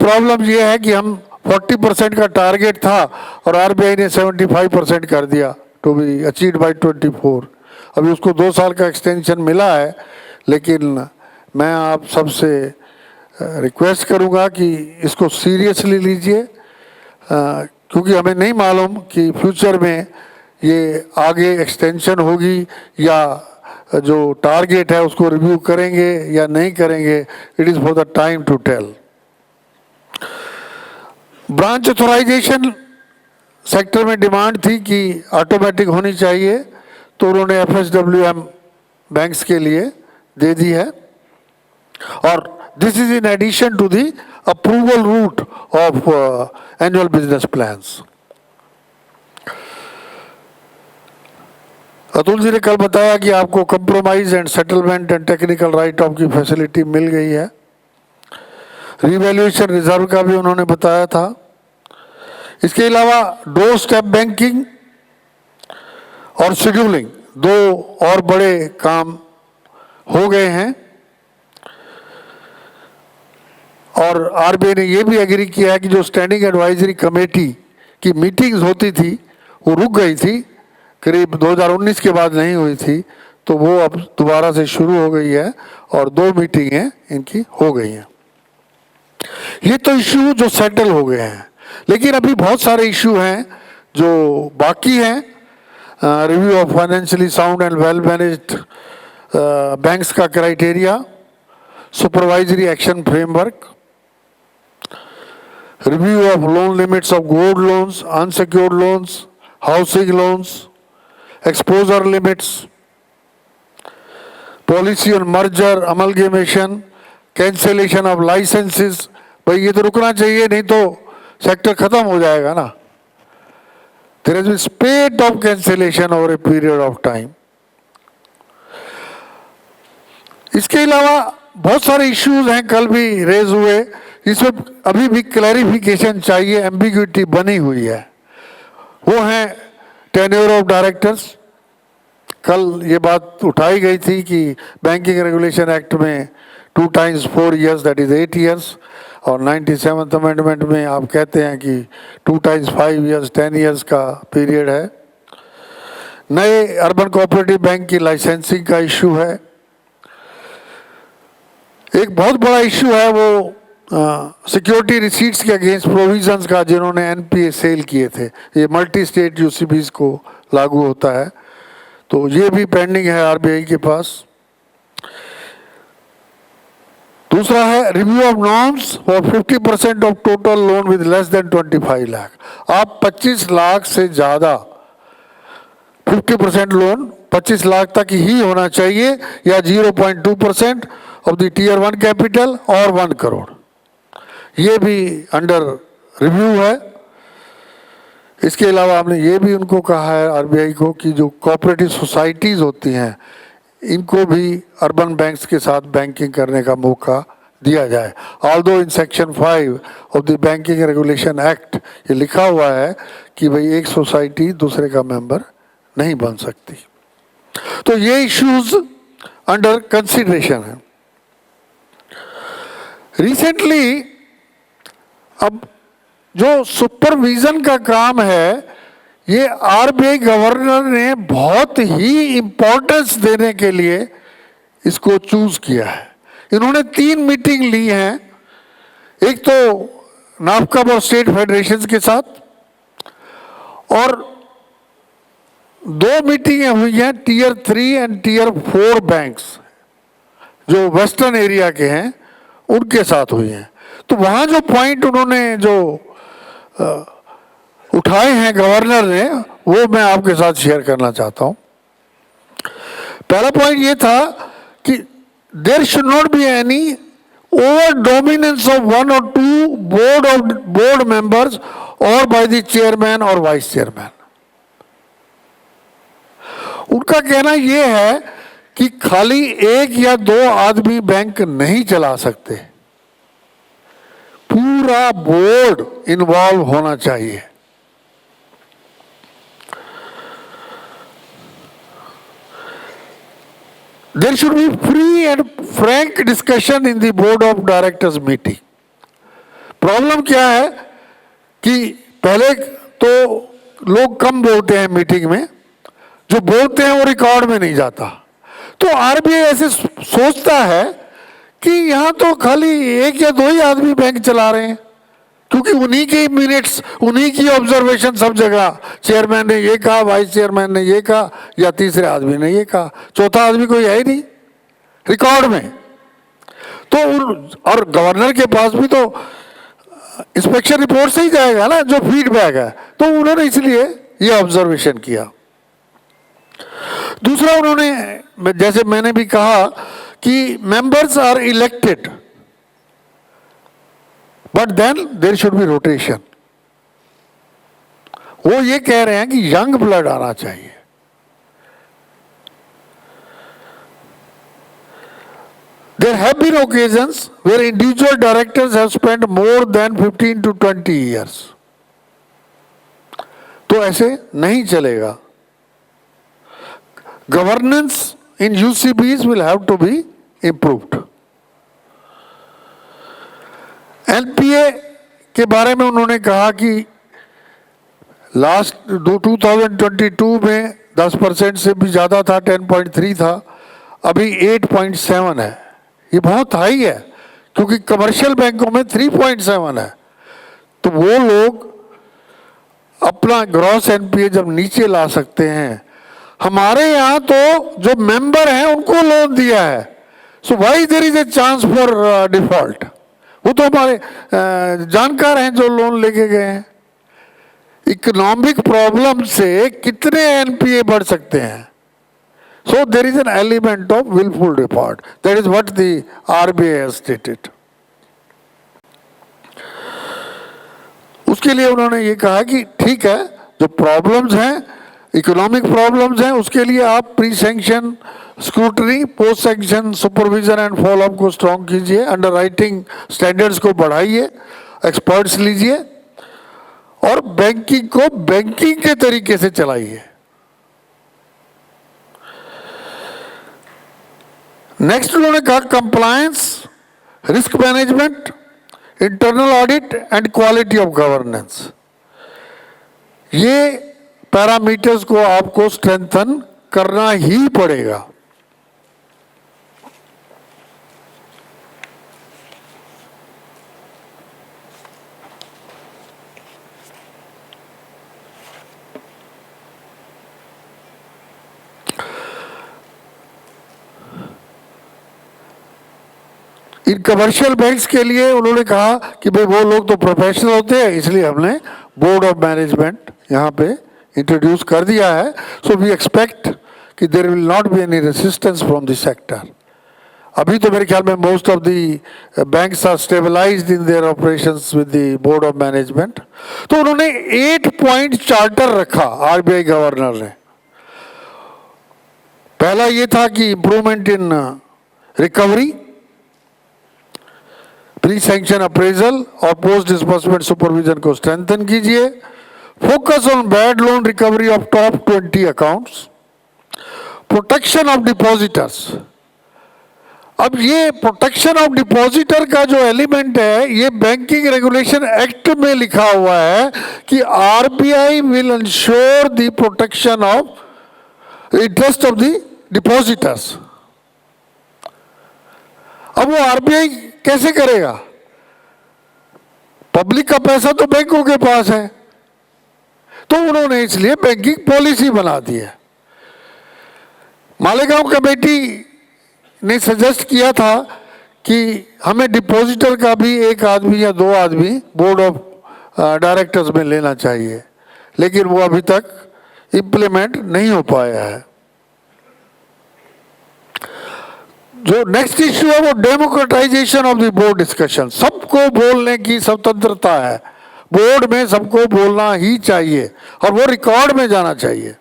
Problem ये है कि हम 40% का टारगेट था और आरबीआई ने 75% कर दिया टू बी अचीव्ड बाय 24। अभी उसको 2 साल का एक्सटेंशन मिला है, लेकिन मैं आप सबसे रिक्वेस्ट करूंगा कि इसको सीरियसली लीजिए, क्योंकि हमें नहीं मालूम कि फ्यूचर में ये आगे एक्सटेंशन होगी या जो टारगेट है उसको रिव्यू करेंगे या नहीं करेंगे। It is for the time to tell. Branch authorization sector में डिमांड थी कि ऑटोमेटिक होनी चाहिए, तो उन्होंने एफएसडब्ल्यूएम बैंक्स के लिए दे दी है। और this is in addition to the approval route of annual business plans. Atul ji ने कल बताया कि आपको compromise and settlement and technical write off की फैसिलिटी मिल गई है। रिवैल्यूएशन रिजर्व का भी उन्होंने बताया था। इसके अलावा डोर स्टेप बैंकिंग और शेड्यूलिंग 2 और बड़े काम हो गए हैं। और आरबीआई ने यह भी एग्री किया है कि जो स्टैंडिंग एडवाइजरी कमेटी की मीटिंग्स होती थी वो रुक गई थी, करीब 2019 के बाद नहीं हुई थी, तो वो अब दोबारा से शुरू हो गई है और 2 मीटिंगें इनकी हो गई हैं। ये तो इश्यू जो सेटल हो गए हैं, लेकिन अभी बहुत सारे इश्यू हैं जो बाकी हैं। Review of financially sound and well managed banks का criteria, supervisory action framework, review of loan limits of gold loans, unsecured loans, housing loans, exposure limits, policy on merger, amalgamation, cancellation of licences. भाई ये तो रुकना चाहिए, नहीं तो sector खत्म हो जाएगा ना। There has been spate of cancellation over a period of time. इसके अलावा बहुत सारे इश्यूज हैं, कल भी रेज हुए, इसमें अभी भी क्लैरिफिकेशन चाहिए, एम्बिग्युइटी बनी हुई है। वो है टेन्योर ऑफ डायरेक्टर्स। कल ये बात उठाई गई थी कि बैंकिंग रेगुलेशन एक्ट में 2 times 4 years that is 8 years, और 97th अमेंडमेंट में आप कहते हैं कि 2 times 5 years 10 years का पीरियड है। नए अर्बन कोऑपरेटिव बैंक की लाइसेंसिंग का इशू है। एक बहुत बड़ा इशू है वो सिक्योरिटी रिसीट्स के अगेंस्ट प्रोविजंस का, जिन्होंने एनपीए सेल किए थे। ये मल्टी स्टेट यूसीबीज को लागू होता है, तो ये भी पेंडिंग है आरबीआई के पास। दूसरा है review of norms for 50% of total loan with less than 25 lakh. आप 25 लाख से ज़्यादा 50% लोन 25 लाख तक ही होना चाहिए, या 0.2% ऑफ द टीयर 1 कैपिटल और 1 करोड़। ये भी अंडर रिव्यू है। इसके अलावा हमने ये भी उनको कहा है आरबीआई को कि जो कोऑपरेटिव सोसाइटीज़ होती हैं इनको भी अर्बन बैंक्स के साथ बैंकिंग करने का मौका दिया जाए। Although in section 5 of the banking regulation act ये लिखा हुआ है कि भाई एक सोसाइटी दूसरे का मेंबर नहीं बन सकती। तो ये इश्यूज अंडर कंसिडरेशन है। रिसेंटली अब जो सुपरविजन का काम है, ये आरबीआई गवर्नर ने बहुत ही इंपॉर्टेंस देने के लिए इसको चूज किया है। इन्होंने 3 मीटिंग ली हैं, एक तो नाफकम और स्टेट फेडरेशन के साथ, और 2 मीटिंगें हुई हैं टीयर 3 एंड टीयर 4 बैंक्स जो वेस्टर्न एरिया के हैं उनके साथ हुई हैं। तो वहाँ जो पॉइंट उन्होंने जो उठाए हैं गवर्नर ने, वो मैं आपके साथ शेयर करना चाहता हूँ। पहला पॉइंट ये था कि there should not be any over dominance of 1 or 2 board members और बाय द चेयरमैन और वाइस चेयरमैन। उनका कहना यह है कि खाली 1 या 2 आदमी बैंक नहीं चला सकते, पूरा बोर्ड इन्वॉल्व होना चाहिए। There should be free and frank discussion in the board of directors meeting. Problem क्या है कि पहले तो लोग कम बोलते हैं मीटिंग में, जो बोलते हैं वो रिकॉर्ड में नहीं जाता। तो आरबीआई ऐसे सोचता है कि यहां तो खाली एक या दो ही आदमी बैंक चला रहे हैं, क्योंकि उन्हीं के मिनट्स, उन्हीं की ऑब्जर्वेशन सब जगह, चेयरमैन ने ये कहा, वाइस चेयरमैन ने ये कहा, या तीसरे आदमी ने ये कहा, चौथा आदमी कोई है ही नहीं रिकॉर्ड में। तो और गवर्नर के पास भी तो इंस्पेक्शन रिपोर्ट से ही जाएगा ना, जो फीडबैक है। तो उन्होंने इसलिए ये ऑब्जर्वेशन किया। दूसरा, उन्होंने, जैसे मैंने भी कहा कि members are elected, but then there should be rotation. वो ये कह रहे हैं कि यंग ब्लड आना चाहिए। There have been occasions where individual directors have spent more than 15 to 20 years. तो ऐसे नहीं चलेगा। Governance in UCBs will have to be improved. NPA के बारे में उन्होंने कहा कि लास्ट 2022 में 10% से भी ज़्यादा था, 10.3 था, अभी 8.7 है। ये बहुत हाई है, क्योंकि कमर्शियल बैंकों में 3.7 है। तो वो लोग अपना ग्रॉस एनपीए जब नीचे ला सकते हैं। हमारे यहाँ तो जो मेंबर हैं उनको लोन दिया है, so why there is a chance for default. वो तो हमारे जानकार हैं जो लोन लेके गए हैं। इकोनॉमिक प्रॉब्लम से कितने एनपीए बढ़ सकते हैं? So there is an element of willful default. That is what the RBI has stated. उसके लिए उन्होंने ये कहा कि ठीक है, जो प्रॉब्लम्स हैं, इकोनॉमिक प्रॉब्लम्स हैं, उसके लिए आप pre sanction scrutiny, post sanction supervision and follow up को स्ट्रॉन्ग कीजिए, अंडर राइटिंग स्टैंडर्ड्स को बढ़ाइए, एक्सपर्ट्स लीजिए और बैंकिंग को बैंकिंग के तरीके से चलाइए। नेक्स्ट उन्होंने कहा compliance, risk management, internal audit and quality of governance. ये पैरामीटर्स को आपको स्ट्रेंथन करना ही पड़ेगा। इन कमर्शियल बैंक्स के लिए उन्होंने कहा कि भाई वो लोग तो प्रोफेशनल होते हैं, इसलिए हमने बोर्ड ऑफ मैनेजमेंट यहाँ पे इंट्रोड्यूस कर दिया है। सो वी एक्सपेक्ट कि there will not be any resistance from the sector. अभी तो मेरे ख्याल में most of the banks are stabilized in their operations with the board of management. तो उन्होंने 8 पॉइंट चार्टर रखा आरबीआई गवर्नर ने। पहला ये था कि improvement in recovery, pre sanction appraisal और पोस्ट डिस्बर्समेंट सुपरविजन को स्ट्रेंथन कीजिए। Focus on bad loan recovery of top 20 accounts, protection of depositors. अब ये प्रोटेक्शन ऑफ डिपॉजिटर का जो एलिमेंट है, ये बैंकिंग रेगुलेशन एक्ट में लिखा हुआ है कि RBI will ensure the protection of interest of the depositors. अब वो आरबीआई कैसे करेगा? पब्लिक का पैसा तो बैंकों के पास है, तो उन्होंने इसलिए बैंकिंग पॉलिसी बना दी है। मालेगांव कमेटी ने सजेस्ट किया था कि हमें डिपॉजिटर का भी एक आदमी या दो आदमी बोर्ड ऑफ डायरेक्टर्स में लेना चाहिए, लेकिन वो अभी तक इम्प्लीमेंट नहीं हो पाया है। जो नेक्स्ट इश्यू है वो democratisation of the board discussion. सबको बोलने की स्वतंत्रता है, बोर्ड में सबको बोलना ही चाहिए और वो रिकॉर्ड में जाना चाहिए।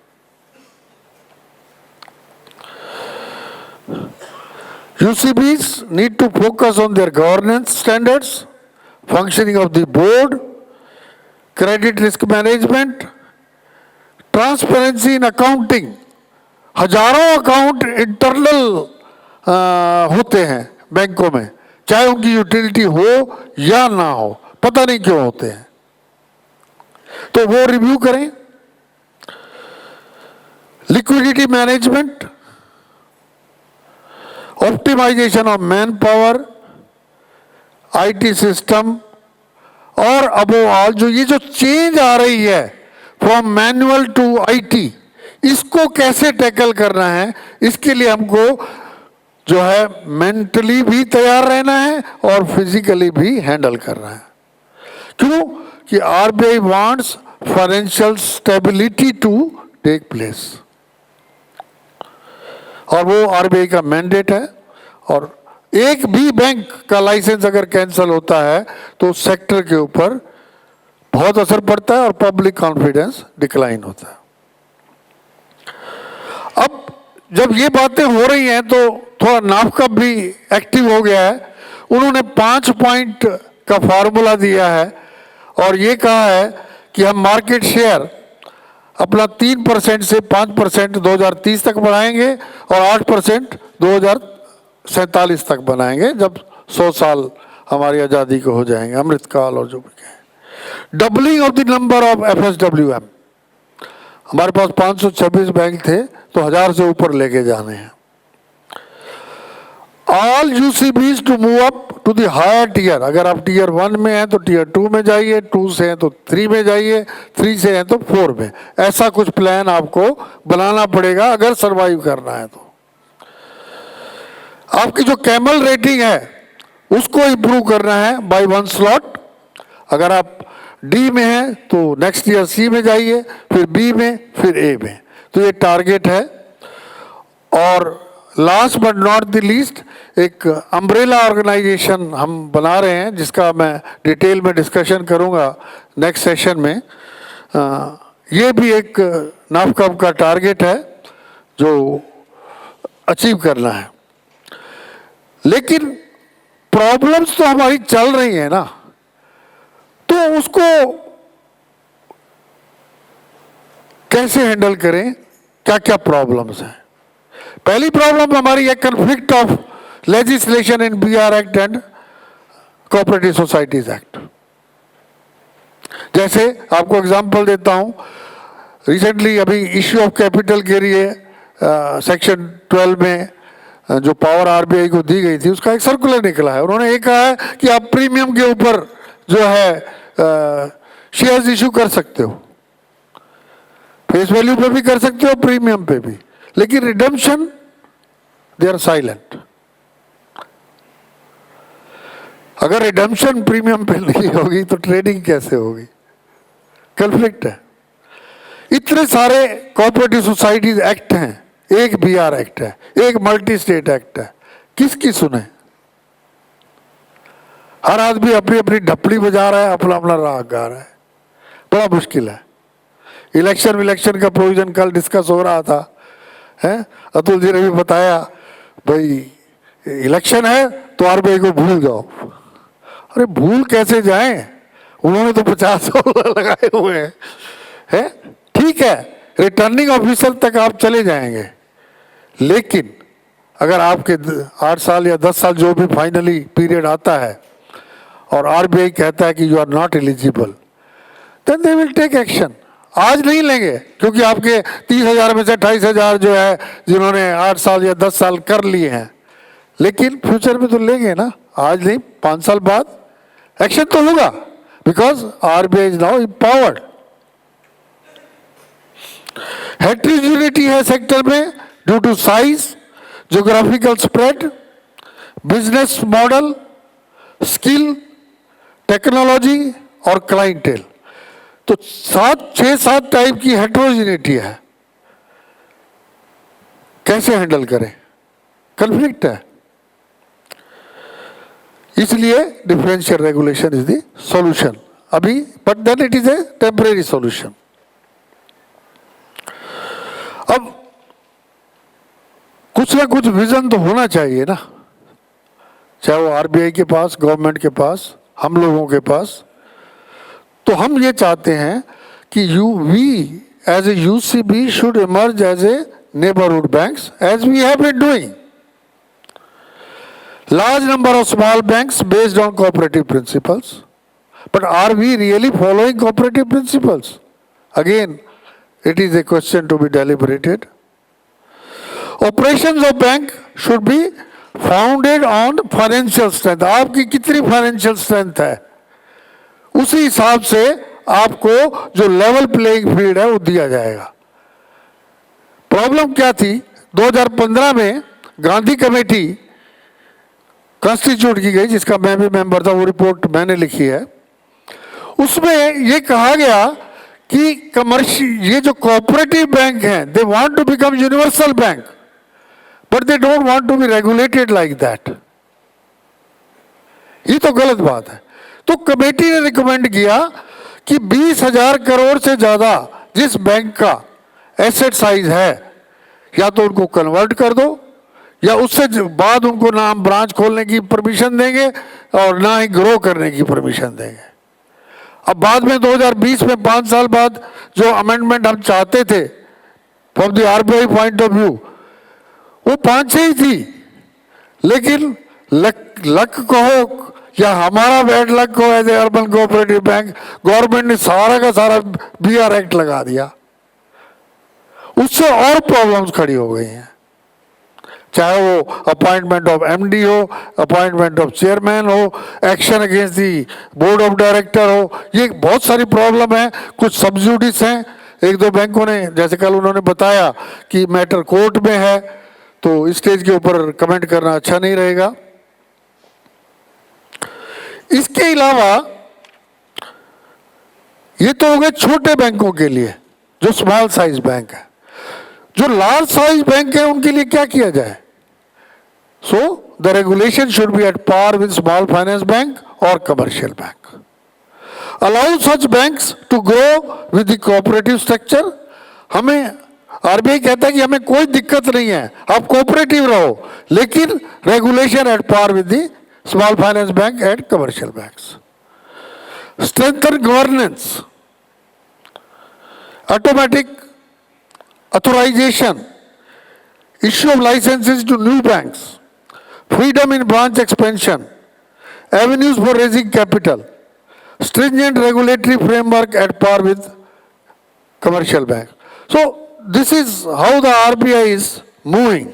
UCBs need to focus on their governance standards, functioning of the board, credit risk management, transparency in accounting। हजारों अकाउंट इंटरनल होते हैं बैंकों में, चाहे उनकी यूटिलिटी हो या ना हो, पता नहीं क्यों होते हैं, तो वो रिव्यू करें। Liquidity management, optimization of man power, IT system, और अबोव ऑल ये जो चेंज आ रही है फ्रॉम मैनुअल टू आईटी, इसको कैसे टैकल करना है, इसके लिए हमको जो है मेंटली भी तैयार रहना है और फिजिकली भी हैंडल करना है। क्यों कि RBI wants financial stability to take place, और वो आरबीआई का मैंडेट है। और एक भी बैंक का लाइसेंस अगर कैंसिल होता है तो सेक्टर के ऊपर बहुत असर पड़ता है और पब्लिक कॉन्फिडेंस डिक्लाइन होता है। अब जब ये बातें हो रही हैं तो थोड़ा नाफकप भी एक्टिव हो गया है। उन्होंने 5 पॉइंट का फार्मूला दिया है और ये कहा है कि हम मार्केट शेयर अपना 3% से 5% 2030 तक बढ़ाएंगे और 8% 2047 तक बनाएंगे, जब 100 साल हमारी आज़ादी को हो जाएंगे, अमृतकाल और जो भी कहें। Doubling of the number of FSWM, हमारे पास 526 बैंक थे तो 1000 से ऊपर लेके जाने हैं। All UCBs to move up to the higher tier, अगर आप टीयर 1 में हैं तो टीयर 2 में जाइए, 2 से हैं तो 3 में जाइए, 3 से हैं तो 4 में। ऐसा कुछ प्लान आपको बनाना पड़ेगा अगर सरवाइव करना है तो। आपकी जो कैमल रेटिंग है उसको इंप्रूव करना है बाय 1 स्लॉट। अगर आप डी में हैं तो नेक्स्ट ईयर सी में जाइए, फिर बी में, फिर ए में। तो ये टारगेट है। और last but not the least, एक अम्ब्रेला ऑर्गेनाइजेशन हम बना रहे हैं जिसका मैं डिटेल में डिस्कशन करूंगा नेक्स्ट सेशन में। ये भी एक नाफकप का टारगेट है जो अचीव करना है। लेकिन प्रॉब्लम्स तो हमारी चल रही है ना, तो उसको कैसे हैंडल करें, क्या क्या प्रॉब्लम्स हैं। पहली प्रॉब्लम हमारी है conflict of legislation in BR act and cooperative societies act. जैसे आपको एग्जांपल देता हूं, रिसेंटली अभी इश्यू ऑफ कैपिटल के लिए सेक्शन 12 में जो पावर आरबीआई को दी गई थी उसका एक सर्कुलर निकला है। उन्होंने ये कहा है कि आप प्रीमियम के ऊपर जो है शेयर्स इशू कर सकते हो, फेस वैल्यू पे भी कर सकते हो, प्रीमियम पे भी, लेकिन रिडम्पशन दे आर साइलेंट। अगर रिडम्पशन प्रीमियम पे नहीं होगी तो ट्रेडिंग कैसे होगी? कन्फ्लिक्ट है। इतने सारे कोऑपरेटिव सोसाइटीज एक्ट हैं, एक BR एक्ट है, एक मल्टी स्टेट एक्ट है, किसकी सुने? हर आदमी अपनी अपनी ढपली बजा रहा है, अपना अपना राग गा रहा है, बड़ा मुश्किल है। इलेक्शन का प्रोविजन कल डिस्कस हो रहा था, है अतुल जी ने भी बताया, भाई इलेक्शन है तो आरबीआई को भूल जाओ। अरे भूल कैसे जाएं, उन्होंने तो 50 लगाए हुए हैं। ठीक है, रिटर्निंग ऑफिसर तक आप चले जाएंगे, लेकिन अगर आपके 8 साल या 10 साल जो भी फाइनली पीरियड आता है और आरबीआई कहता है कि you are not eligible, then they will take action. आज नहीं लेंगे क्योंकि आपके 30,000 में से 28,000 जो है जिन्होंने 8 साल या 10 साल कर लिए हैं, लेकिन फ्यूचर में तो लेंगे ना, आज नहीं 5 साल बाद एक्शन तो होगा, because RBI is now empowered. Heterogeneity है सेक्टर में due to size, geographical spread, business model, skill, technology और क्लाइंटेल। तो 6-7 टाइप की हेटेरोजेनिटी है, कैसे हैंडल करें? कन्फ्लिक्ट है। इसलिए differential regulation is the solution अभी, but then it is a temporary solution. अब कुछ ना कुछ विजन तो होना चाहिए ना, चाहे वो आरबीआई के पास, गवर्नमेंट के पास, हम लोगों के पास। तो हम ये चाहते हैं कि we as a UCB should emerge as a neighbourhood banks as we have been doing. Large number of small banks based on cooperative principles, But are we really following cooperative principles? Again, it is a question to be deliberated. Operations of bank should be founded on financial strength. आपकी कितनी financial strength है, उसी हिसाब से आपको जो level playing field है वो दिया जाएगा। प्रॉब्लम क्या थी, 2015 में गांधी कमेटी कॉन्स्टिट्यूट की गई, जिसका मैं भी मेंबर था, वो रिपोर्ट मैंने लिखी है। उसमें ये कहा गया कि कमर्शियल, ये जो कोऑपरेटिव बैंक हैं, they want to become universal bank, but they don't want to be regulated like that. ये तो गलत बात है। तो कमेटी ने रिकमेंड किया कि 20,000 करोड़ से ज्यादा जिस बैंक का एसेट साइज है, या तो उनको कन्वर्ट कर दो, या उससे बाद उनको ना हम ब्रांच खोलने की परमिशन देंगे और ना ही ग्रो करने की परमिशन देंगे। अब बाद में 2020 में 5 साल बाद जो अमेंडमेंट हम चाहते थे from the RBI point of view, वो 5-6 ही थी, लेकिन लक कहो या हमारा बैड लक हो as a urban cooperative bank, government ने सारा का सारा बीआर एक्ट लगा दिया। उससे और प्रॉब्लम्स खड़ी हो गई हैं, चाहे वो अपॉइंटमेंट ऑफ एमडी हो, अपॉइंटमेंट ऑफ चेयरमैन हो, action against the board of director हो, ये बहुत सारी प्रॉब्लम है। कुछ सब्सिड्यूज हैं, एक दो बैंकों ने, जैसे कल उन्होंने बताया कि मैटर कोर्ट में है, तो स्टेज के ऊपर कमेंट करना अच्छा नहीं रहेगा। इसके अलावा ये तो हो गए छोटे बैंकों के लिए, जो स्मॉल साइज बैंक है। जो लार्ज साइज बैंक है उनके लिए क्या किया जाए? So the regulation should be at par with small finance bank और commercial bank. Allow such banks to grow with the cooperative structure. हमें आरबीआई कहता है कि हमें कोई दिक्कत नहीं है, आप कोऑपरेटिव रहो, लेकिन regulation at par with the small finance bank and commercial banks. Strengthen governance, automatic authorization, issue of licenses to new banks, freedom in branch expansion, avenues for raising capital, stringent regulatory framework at par with commercial banks. So this is how the RBI is moving.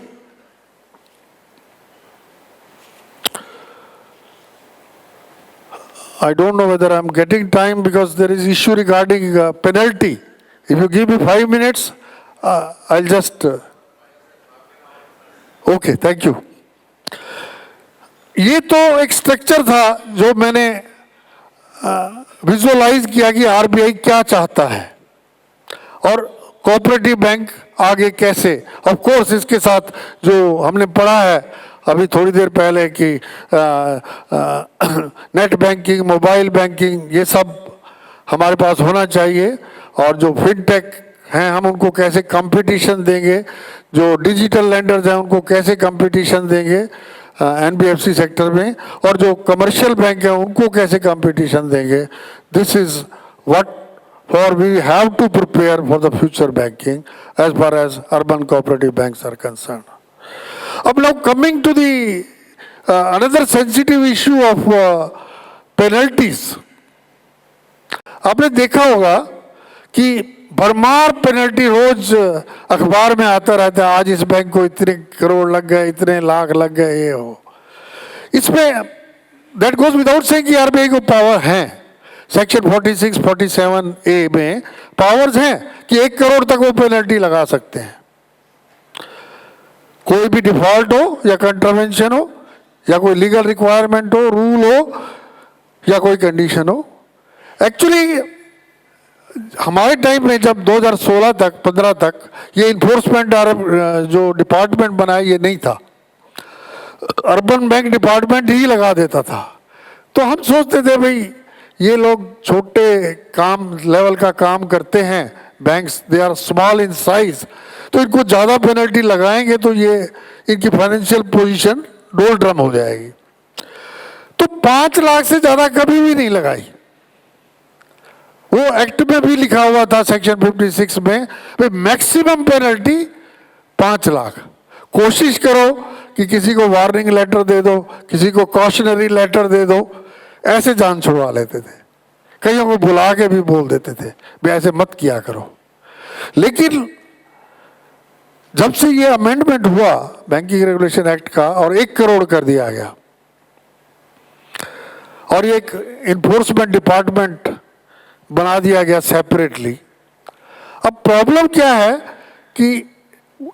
I don't know whether I'm getting time because there is issue regarding penalty. If you give me 5 minutes, I'll just okay, thank you. ये तो एक structure था जो मैंने visualise किया कि RBI क्या चाहता है और कोऑपरेटिव बैंक आगे कैसे। ऑफ कोर्स इसके साथ जो हमने पढ़ा है अभी थोड़ी देर पहले कि नेट बैंकिंग, मोबाइल बैंकिंग, ये सब हमारे पास होना चाहिए, और जो फिनटेक हैं हम उनको कैसे कंपटीशन देंगे, जो डिजिटल लेंडर्स हैं उनको कैसे कंपटीशन देंगे एनबीएफसी सेक्टर में, और जो कमर्शियल बैंक हैं उनको कैसे कंपटीशन देंगे। This is what for we have to prepare for the future banking as far as urban cooperative banks are concern. अब now coming to the another sensitive issue of penalties. आपने देखा होगा कि भरमार पेनल्टी रोज अखबार में आता रहता है, आज इस बैंक को इतने करोड़ लग गए, इतने लाख लग गए, ये हो। इसमें दैट गोज विदाउट सेइंग कि आरबीआई को पावर है। सेक्शन 46, 47A में पावर्स हैं कि 1 करोड़ तक वो पेनल्टी लगा सकते हैं। कोई भी डिफॉल्ट हो या कंट्रावेंशन हो या कोई लीगल रिक्वायरमेंट हो, रूल हो या कोई कंडीशन हो। एक्चुअली हमारे टाइम में जब 2016 तक 15 तक ये इन्फोर्समेंट जो डिपार्टमेंट बना ये नहीं था, अर्बन बैंक डिपार्टमेंट ही लगा देता था। तो हम सोचते थे भाई ये लोग छोटे काम लेवल का काम करते हैं, banks they are small in size, तो इनको ज़्यादा पेनल्टी लगाएंगे तो ये इनकी फाइनेंशियल पोजीशन डोलड्रम हो जाएगी। तो 5 लाख से ज़्यादा कभी भी नहीं लगाई। वो एक्ट में भी लिखा हुआ था सेक्शन 56 में, भाई मैक्सिमम पेनल्टी 5 लाख। कोशिश करो कि किसी को वार्निंग लेटर दे दो, किसी को कॉशनरी लेटर दे दो, ऐसे जान छुड़वा लेते थे। कईयों को बुला के भी बोल देते थे भी ऐसे मत किया करो। लेकिन जब से ये अमेंडमेंट हुआ बैंकिंग रेगुलेशन एक्ट का और 1 करोड़ कर दिया गया और एक इन्फोर्समेंट डिपार्टमेंट बना दिया गया सेपरेटली, अब प्रॉब्लम क्या है कि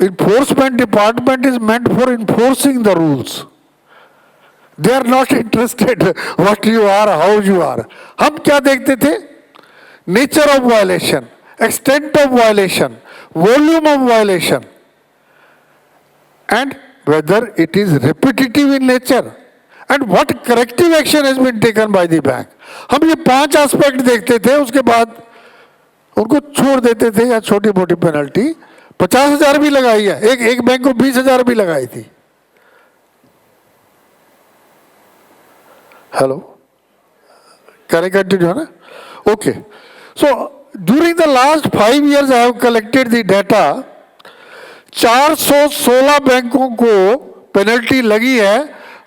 enforcement department is meant for enforcing the rules, they are not interested what you are, how you are. हम क्या देखते थे? Nature of violation, extent of violation, volume of violation and whether it is repetitive in nature and what corrective action has been taken by the bank। हम ये 5 aspect देखते थे, उसके बाद उनको छोड़ देते थे या छोटी मोटी पेनल्टी। 50,000 भी लगाई है, एक बैंक को 20,000 भी लगाई थी। हेलो, कैन आई कंटिन्यू, है ना? Okay, so during the last 5 years I have collected the data. 416 बैंकों को पेनल्टी लगी है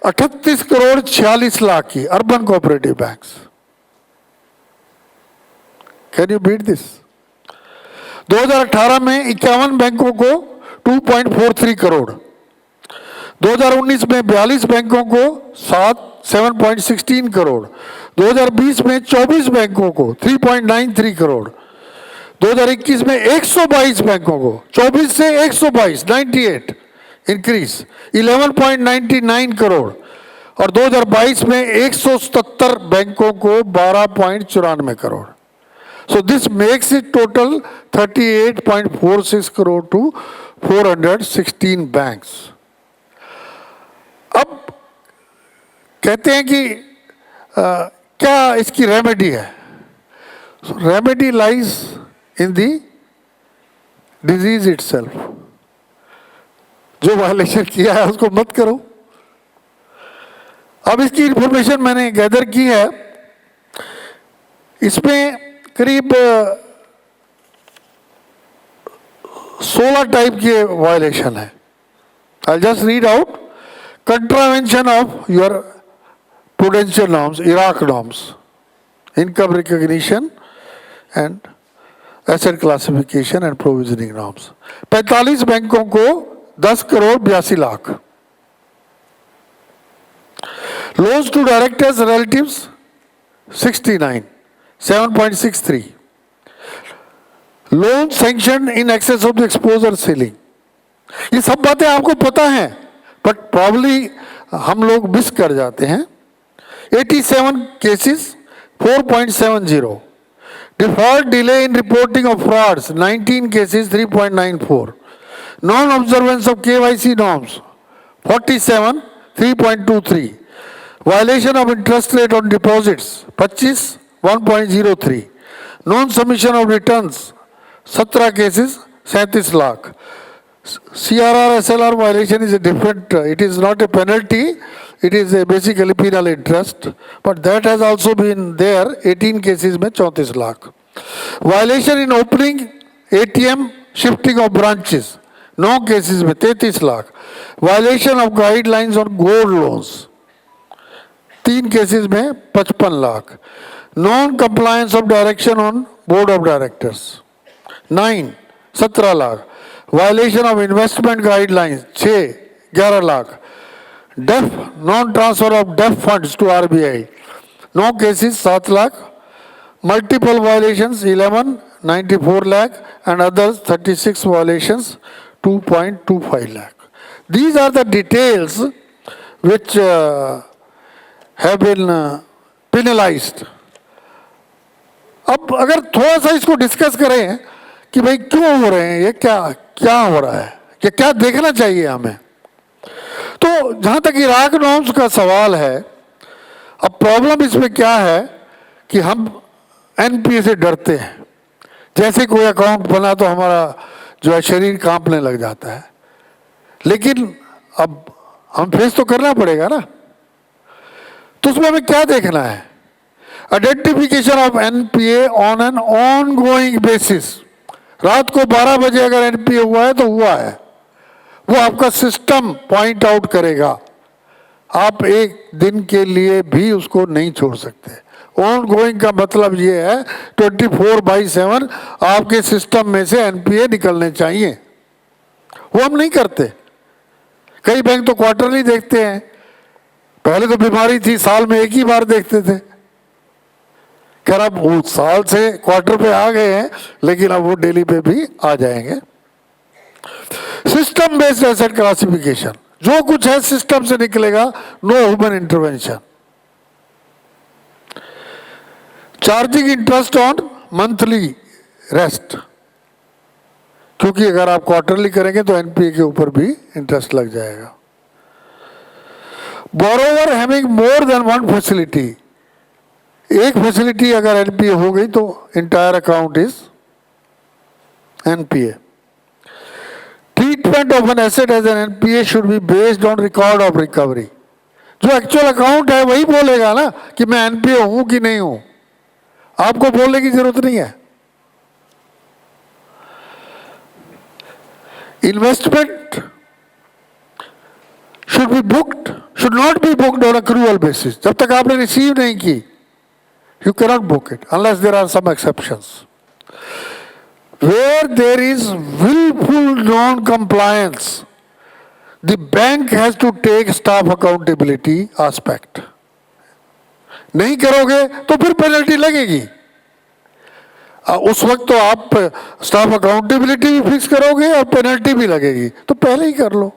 38 करोड़ 46 लाख की, urban cooperative banks. Can you beat this? 2018 में 51 बैंकों को 2.43 करोड़, 2019 में 42 बैंकों को 7.16 करोड़, 2020 में 24 बैंकों को 3.93 करोड़, 2021 में 122 बैंकों को, 24 से 122, 98 इंक्रीज 11.99 करोड़, और 2022 में 177 बैंकों को 12.94 crore. So this makes it total 38.46 crore to 416 banks. अब कहते हैं कि क्या इसकी रेमेडी है? Remedy lies in the disease itself। जो वायलेशन किया है उसको मत करो। अब इसकी इंफॉर्मेशन मैंने गैदर की है, इसमें करीब 16 टाइप के वायलेशन है। I just read out. Contravention of your prudential norms, IRAC norms, income recognition and asset classification and provisioning norms. 45 बैंकों को 10 crore 82 lakh. Loans to directors relatives 69, 7.63। Loan sanction in excess of the exposure ceiling. ये सब बातें आपको पता हैं, but probably हम लोग मिस कर जाते हैं। 87 cases 4.70। Default delay in reporting of frauds 19 cases 3.94. Non-observance of KYC norms 47 3.23. Violation of interest rate on deposits 25 1.03. Non-submission of returns 17 cases 37 lakh. CRR SLR violation is a different, it is not a penalty, it is a basically penal interest, but that has also been there, 18 cases में 34 lakh. Violation in opening ATM, shifting of branches 9 cases में 33 lakh. Violation of guidelines on gold loans 3 cases में 55 lakh. Non-compliance of direction on board of directors 17 lakh. Violation of investment guidelines 11 lakh. Deaf non-transfer of deaf funds to RBI, no cases 7 lakh. Multiple violations 11, 94 lakh, and others 36 violations 2.25 lakh. These are the details which have been penalized. अब अगर थोड़ा सा इसको discuss करें कि भाई क्यों हो रहे हैं, ये क्या हो रहा है, कि क्या देखना चाहिए हमें, तो जहां तक इराक नॉर्म्स का सवाल है, अब प्रॉब्लम इसमें क्या है कि हम एनपीए से डरते हैं। जैसे कोई अकाउंट बना तो हमारा जो है शरीर कांपने लग जाता है, लेकिन अब हम फेस तो करना पड़ेगा ना। तो उसमें हमें क्या देखना है? Identification of NPA on an on going basis. रात को 12 बजे अगर एनपीए हुआ है तो हुआ है, वो आपका सिस्टम पॉइंट आउट करेगा। आप एक दिन के लिए भी उसको नहीं छोड़ सकते, ऑन गोइंग का मतलब ये है 24/7 आपके सिस्टम में से एनपीए निकलने चाहिए। वो हम नहीं करते। कई बैंक तो क्वार्टरली देखते हैं। पहले तो बीमारी थी, साल में एक ही बार देखते थे। खैर अब वो साल से क्वार्टर पे आ गए हैं, लेकिन अब वो डेली पे भी आ जाएंगे। सिस्टम बेस्ड एसेट क्लासिफिकेशन, जो कुछ है सिस्टम से निकलेगा, no human intervention. Charging interest on monthly rest, क्योंकि अगर आप क्वार्टरली करेंगे तो एनपीए के ऊपर भी इंटरेस्ट लग जाएगा। Borrower having more than one facility, एक फैसिलिटी अगर एनपीए हो गई तो entire account is NPA. Treatment of an asset as an NPA should be based on record of recovery. जो एक्चुअल अकाउंट है वही बोलेगा ना कि मैं एनपीए हूं कि नहीं हूं, आपको बोलने की जरूरत नहीं है। Investment should be booked, should not be booked on accrual basis. जब तक आपने रिसीव नहीं की, you cannot book it unless there are some exceptions. Where there is willful non-compliance, the bank has to take staff accountability aspect. नहीं करोगे तो फिर penalty लगेगी। उस वक्त तो आप स्टाफ अकाउंटेबिलिटी भी फिक्स करोगे और पेनल्टी भी लगेगी, तो पहले ही कर लो।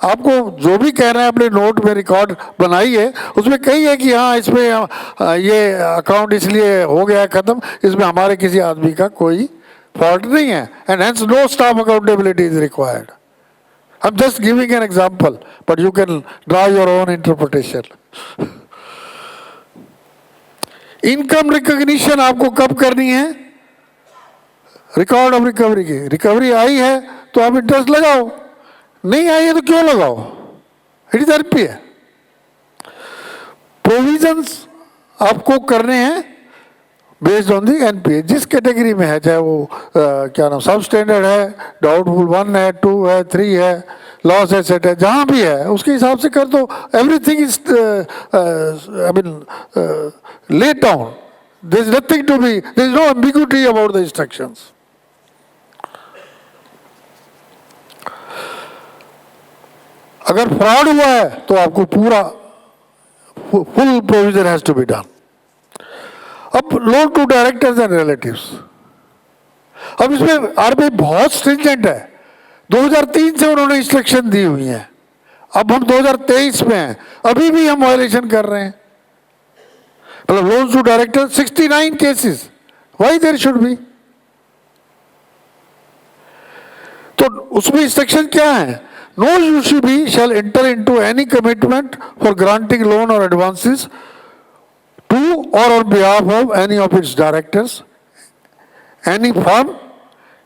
आपको जो भी कहना है अपने नोट में रिकॉर्ड बनाइए, उसमें कही है कि हाँ इसमें ये अकाउंट इसलिए हो गया है खत्म, इसमें हमारे किसी आदमी का कोई फॉल्ट नहीं है, and hence no staff accountability is required. I am just giving an example, but you can draw your own interpretation. Income recognition आपको कब करनी है? रिकॉर्ड ऑफ रिकवरी की। रिकवरी आई है तो आप इंटरेस्ट लगाओ, नहीं आई है तो क्यों लगाओ? It is NPA. प्रोविजंस आपको करने हैं बेस्ड ऑन दी एनपीए, जिस कैटेगरी में है, चाहे वो क्या नाम सब स्टैंडर्ड है, डाउटफुल 1 है, 2 है, 3 है, लॉस एसेट है, जहां भी है उसके हिसाब से कर दो। Everything is I mean laid down, there is nothing to be, there is no ambiguity about the instructions. अगर फ्रॉड हुआ है तो आपको पूरा full provision has to be done. अब loan to directors and relatives, अब इसमें आरबीआई बहुत स्ट्रिंजेंट है। 2003 से उन्होंने इंस्ट्रक्शन दी हुई है, अब हम 2023 में हैं, अभी भी हम वायलेशन कर रहे हैं। मतलब loan to director 69 cases, why there should be? तो उसमें इंस्ट्रक्शन क्या है? No UCB shall enter into any commitment for granting loan or advances to or on behalf of any of its directors, any firm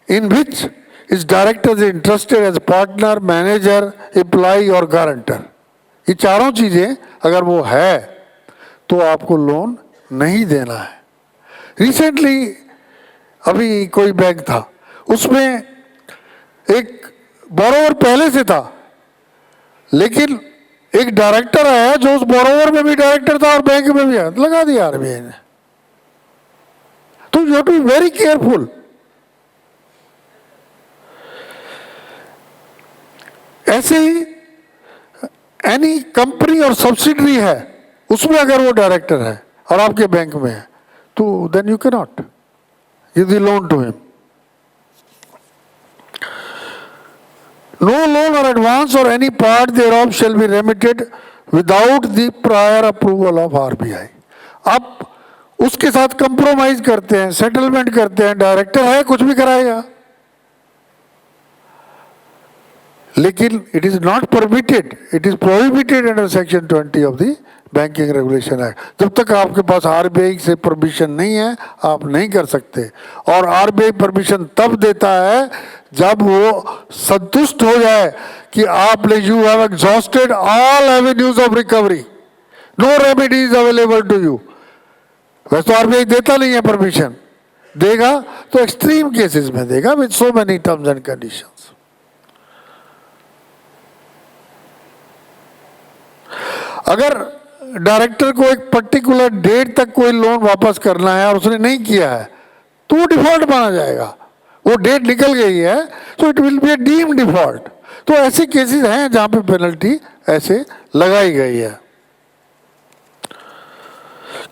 in which its director is interested as partner, manager, employee or guarantor. ये चारों चीजें अगर वो है तो आपको loan नहीं देना है। रिसेंटली अभी कोई बैंक था, उसमें एक बोरोवर पहले से था, लेकिन एक डायरेक्टर आया जो उस बोरोवर में भी डायरेक्टर था और बैंक में भी है, लगा दिया आरबीआई ने। तो you have to be very careful. ऐसे ही एनी कंपनी और सब्सिडरी है, उसमें अगर वो डायरेक्टर है और आपके बैंक में है, तो then you can not give the loan to him. No loan or advance or any part thereof shall be remitted without the prior approval of RBI. आप उसके साथ कंप्रोमाइज करते हैं, सेटलमेंट करते हैं, डायरेक्टर है कुछ भी कराएगा, लेकिन it is not permitted, it is prohibited under section 20 of the banking regulation act. जब तक आपके पास आरबीआई से परमिशन नहीं है आप नहीं कर सकते। और आरबीआई परमिशन तब देता है जब वो संतुष्ट हो जाए कि आपने you have exhausted all avenues of recovery, no remedies available to you. वैसे तो आरबीआई देता नहीं है परमिशन, देगा तो एक्सट्रीम केसेस में देगा with so many terms and conditions. अगर डायरेक्टर को एक पर्टिकुलर डेट तक कोई लोन वापस करना है और उसने नहीं किया है तो वो डिफॉल्ट माना जाएगा, वो डेट निकल गई है, तो it will be a deem default. तो ऐसे केसेस हैं जहां पे पेनल्टी ऐसे लगाई गई है।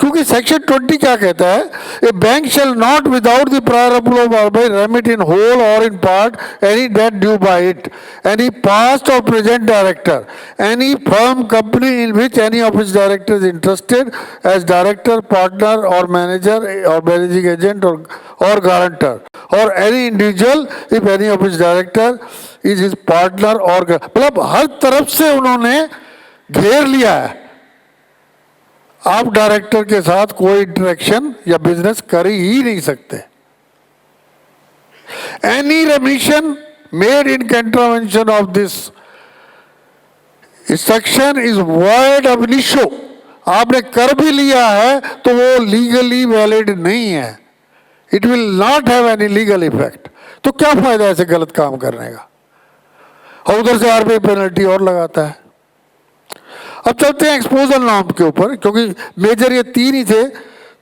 क्योंकि सेक्शन 20 क्या कहता है, a bank shall not without the prior approval of RBI remit in whole or in part any debt due by it, any past or present director, any firm company in which any of its director is interested as director, partner or manager or managing agent or guarantor, or any individual if any of its director is his partner or, मतलब हर तरफ से उन्होंने घेर लिया है। आप director के साथ कोई इंटरेक्शन या बिजनेस कर ही नहीं सकते। Any रेमिशन made in contravention of this section is void of initio. आपने कर भी लिया है तो वो लीगली वैलिड नहीं है, it will not have any legal effect. तो क्या फायदा ऐसे गलत काम करने का, और उधर से आरबीआई पेनल्टी और लगाता है। अब चलते हैं एक्सपोजर नॉर्म के ऊपर, क्योंकि मेजर ये 3 ही थे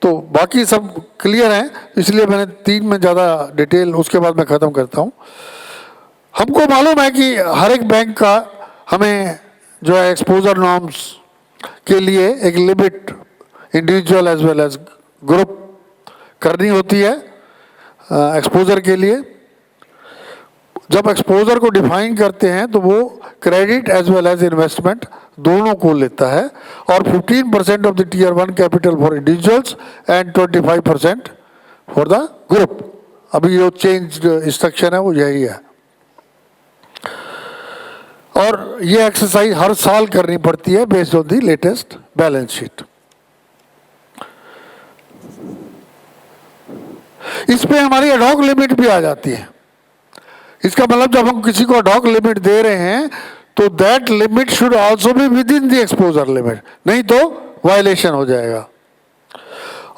तो बाकी सब क्लियर हैं, इसलिए मैंने 3 में ज़्यादा डिटेल, उसके बाद मैं ख़त्म करता हूँ। हमको मालूम है कि हर एक बैंक का हमें जो है एक्सपोजर नॉर्म्स के लिए एक limit individual as well as group करनी होती है एक्सपोजर के लिए। जब एक्सपोजर को डिफाइन करते हैं तो वो credit as well as investment दोनों को लेता है, और 15% of the tier 1 capital for individuals and 25% for the group. अभी जो चेंज इंस्ट्रक्शन है वो यही है, और ये एक्सरसाइज हर साल करनी पड़ती है based on the latest balance sheet. इसमें हमारी एडॉक लिमिट भी आ जाती है। इसका मतलब जब हम किसी को एडॉक लिमिट दे रहे हैं तो that limit should also be with in the exposure limit, नहीं तो वायलेशन हो जाएगा।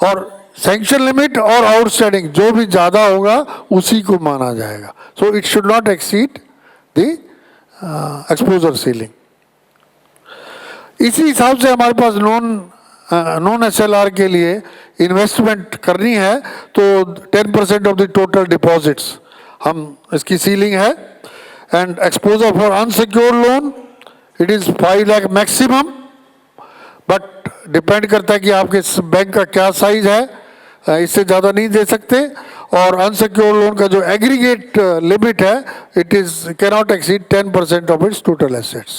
और सैंक्शन लिमिट और आउटस्टैंडिंग जो भी ज्यादा होगा उसी को माना जाएगा। So it should not exceed the exposure ceiling. इसी हिसाब से हमारे पास नॉन एसएलआर के लिए इन्वेस्टमेंट करनी है तो 10% ऑफ द टोटल डिपॉजिट्स हम इसकी सीलिंग है। And exposure for unsecured loan it is 5 lakh maximum, but depend करता है कि आपके बैंक का क्या साइज है, इससे ज़्यादा नहीं दे सकते। और अनसिक्योर्ड लोन का जो एग्रीगेट लिमिट है it is cannot exceed 10% of its total assets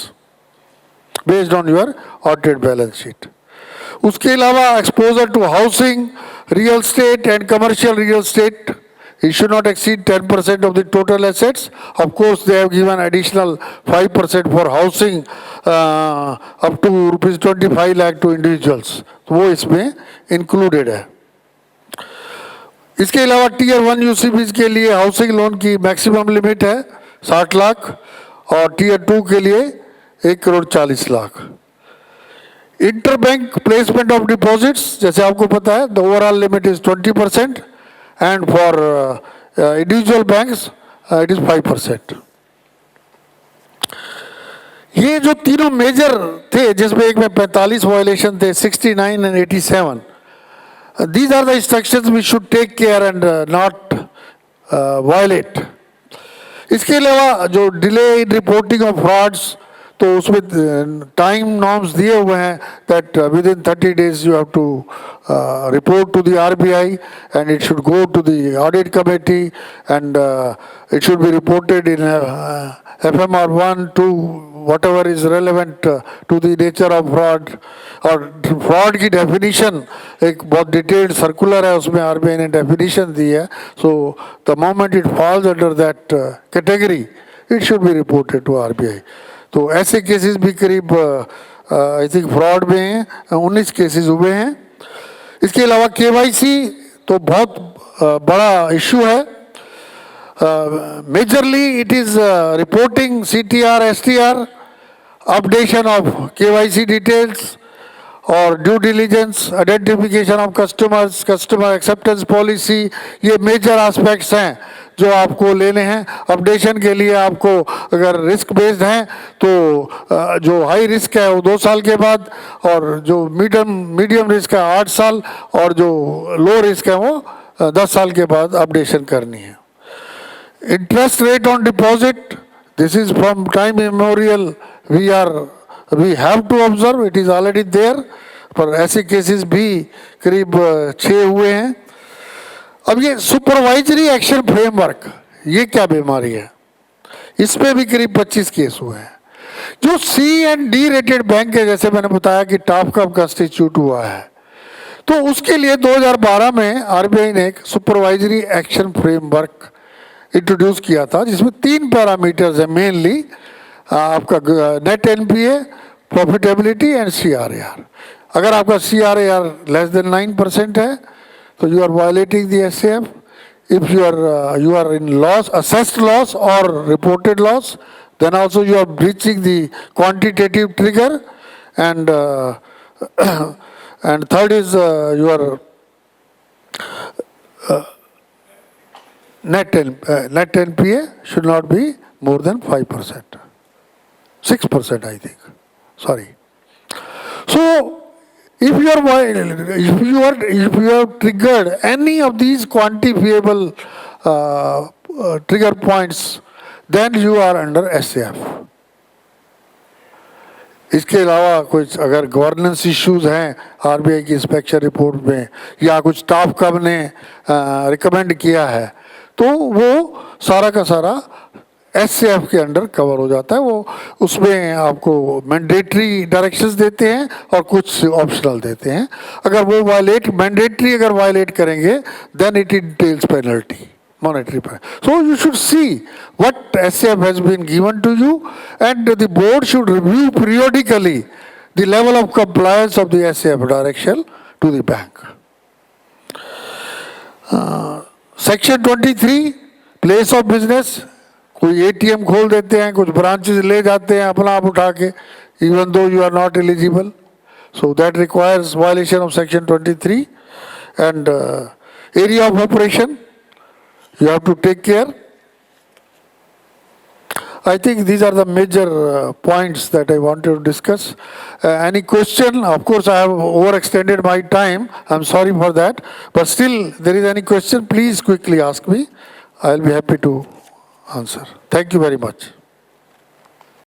based on your audited balance sheet. उसके अलावा exposure to housing, real state and commercial real state, it should not exceed 10% of the total assets. Of course, they have given additional 5% for housing up to rupees 25 lakh to individuals. तो वो इसमें included है। इसके अलावा tier 1 UCBs के लिए housing loan की maximum limit है 60 लाख और टीयर 2 के लिए 1,40,00,000। Inter bank placement of deposits, जैसे आपको पता है the overall limit is 20% and for individual banks it is 5%। ये जो तीनों मेजर थे जिसमें एक में 45 वायलेशन थे, 69 and 87, these are the instructions we should take care and not violate। इसके अलावा जो delay in reporting of frauds, तो उसमें टाइम नॉर्म्स दिए हुए हैं that with in 30 days you have to report to the RBI and it should go to the audit committee and it should be reported in FMR 1, 2, whatever is relevant to the nature of fraud। और fraud की definition एक बहुत detailed circular है, उसमें RBI ने definition दी है। So the moment it falls under that category it should be reported to RBI। तो ऐसे केसेस भी करीब आई थिंक फ्रॉड में हैं, 19 केसेस हुए हैं। इसके अलावा केवाईसी तो बहुत बड़ा इशू है। Majorly it is reporting CTR, STR, updation of KYC details और due diligence, identification of customers, customer acceptance policy, ये मेजर एस्पेक्ट्स हैं जो आपको लेने हैं। अपडेशन के लिए आपको अगर रिस्क बेस्ड हैं तो जो हाई रिस्क है वो 2 साल के बाद, और जो मीडियम रिस्क है 8 साल, और जो लो रिस्क है वो 10 साल के बाद अपडेशन करनी है। Interest rate on deposit, this is from time immemorial we have to observe, it is already there, पर ऐसे केसेस भी करीब 6 हुए हैं। अब ये सुपरवाइजरी एक्शन फ्रेमवर्क, ये क्या बीमारी है? इसमें भी करीब 25 केस हुए हैं। जो C&D रेटेड बैंक है, जैसे मैंने बताया कि टॉप कब कंस्टिट्यूट हुआ है, तो उसके लिए 2012 में RBI ने एक सुपरवाइजरी एक्शन फ्रेमवर्क इंट्रोड्यूस किया था, जिसमें 3 पैरामीटर्स है मेनली, आपका net NPA, profitability and CRAR। अगर आपका CRAR लेस देन 9% है तो you are violating the SAF। If you are in loss, assessed loss or reported loss, then also you are breaching the quantitative trigger, and and third is your net NPA should not be more than 5%, 6% I think, sorry. So if you have triggered any of these quantifiable trigger points, then you are under SAF. इसके अलावा कुछ अगर governance issues हैं RBI की inspection report में, या कुछ staff कब ने रिकमेंड किया है, तो वो सारा का सारा SAF के अंडर कवर हो जाता है। वो उसमें आपको मैंडेटरी डायरेक्शंस देते हैं और कुछ ऑप्शनल देते हैं। अगर वो मैंडेटरी अगर वायलेट करेंगे, then it entails penalty, monetary penalty. So you should see what SAF has been given to you, and the board should review periodically the level of compliance of the SAF direction to the bank. Section 23, place of business, कोई ATM खोल देते हैं, कुछ branches ले जाते हैं अपना आप उठा के, even though you are not eligible. So that requires violation of Section 23. And area of operation, you have to take care. I think these are the major points that I wanted to discuss. Any question? Of course, I have overextended my time. I'm sorry for that. But still, there is any question, please quickly ask me. I'll be happy to answer. Thank you very much.